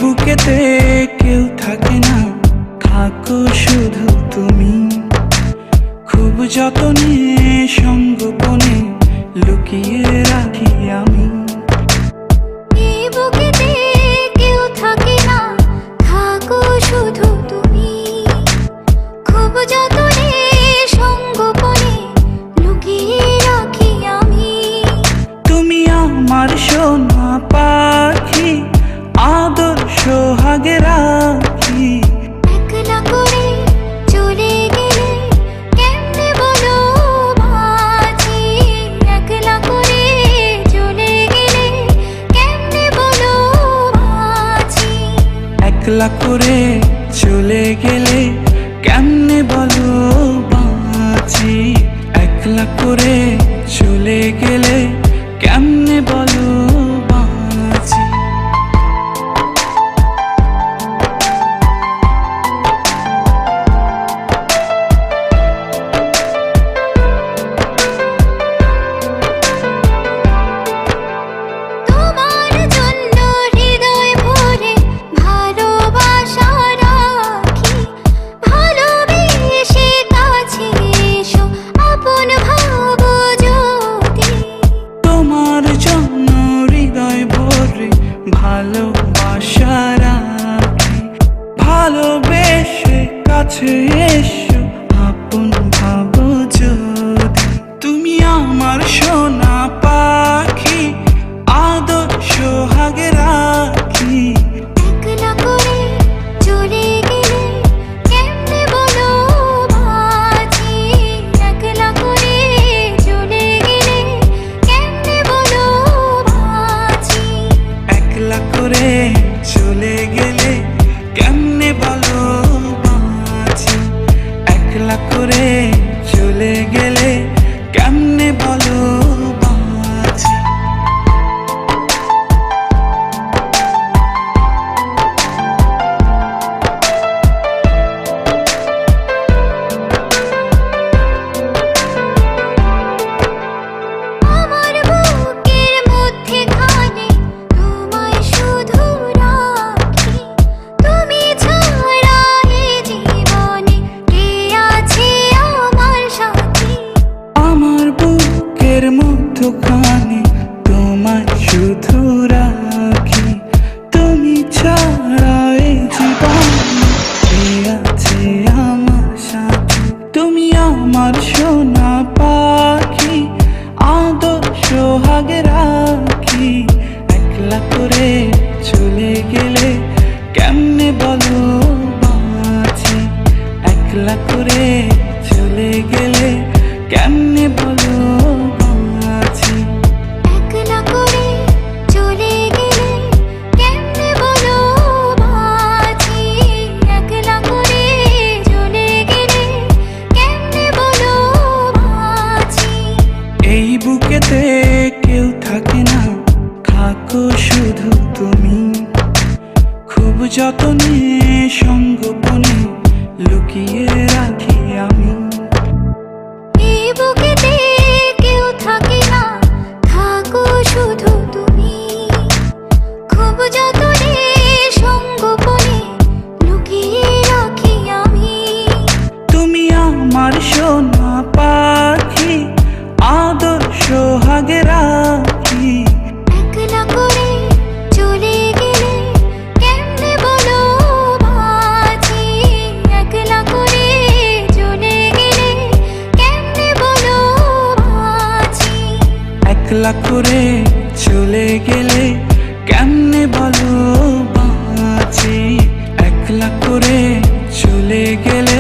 বুকেতে কেউ থাকে না, থাকো শুধু তুমি। খুব যতনে সঙ্গোপনে লুকিয়ে রাখি আমি। এই বুকেতে কেউ থাকে না, থাকো শুধু তুমি। খুব যতনে সঙ্গোপনে লুকিয়ে রাখি আমি। তুমি আমার সোনা পাখি, আদর সোহাগে রাখি। একলা করে চলে গেলে কেমনে বলো বাঁচি। একলা করে চলে গেলে কেমনে বলো বাঁচি। একলা করে চলে গেলে কেমনে বলো বাঁচি। একলা করে চলে গেলে কেমনে বলো বাঁচি। তোমার জন্য হৃদয় ভরে ভালোবাসা রাখি। ভালোবেসে কাছে এসো, আপন ভাবো যদি। তোমার জন্য হৃদয় ভরে ভালোবাসা রাখি। ভালোবেসে কাছে এসো, আপন ভাবো যদি। তুমি আমার সোনা পাখি, আদর সোহাগে রাখি। একলা করে চলে গেলে কেমনে বলো বাঁচি। একলা করে চলে গেলে কেমনে বলো বাঁচি। একলা করে চলে গেলে কেমনে বলো বাঁচি। একলা করে চলে গেলে কেমনে বলো বাঁচি। আমার বুকের মধ্যেখানে তোমায় শুধু রাখি। তুমি ছাড়া এ জীবনে কে আছে আমার সাথী। আমার বুকের মধ্যখানে তোমায় শুধু রাখি। তুমি ছাড়া এই জীবনে কে আছে আমার সাথে। তুমি আমার সোনা পাখি, আদর সোহাগে রাখি। একলা করে চলে গেলে কেমনে বলো বাঁচি। একলা করে চলে গেলে কেমনে বলো বাঁচি। একলা করে চলে গেলে কেমনে বলো বাঁচি। একলা করে চলে গেলে কেমনে বলো বাঁচি। এই বুকেতে কেউ থাকে না, থাকো শুধু তুমি। খুব যতনে সঙ্গোপনে লুকিয়ে রাখি আমি। এই বুকেতে কেউ থাকে না, থাকো শুধু তুমি। খুব যতনে সঙ্গোপনে লুকিয়ে রাখি আমি। তুমি আমার সোনা পাখি, আদর সোহাগে রাখি। একলা করে চলে গেলে কেমনে বলো বাঁচি। একলা করে চলে গেলে কেমনে বলো বাঁচি। একলা করে চলে গেলে কেমনে বলো বাঁচি। একলা করে চলে গেলে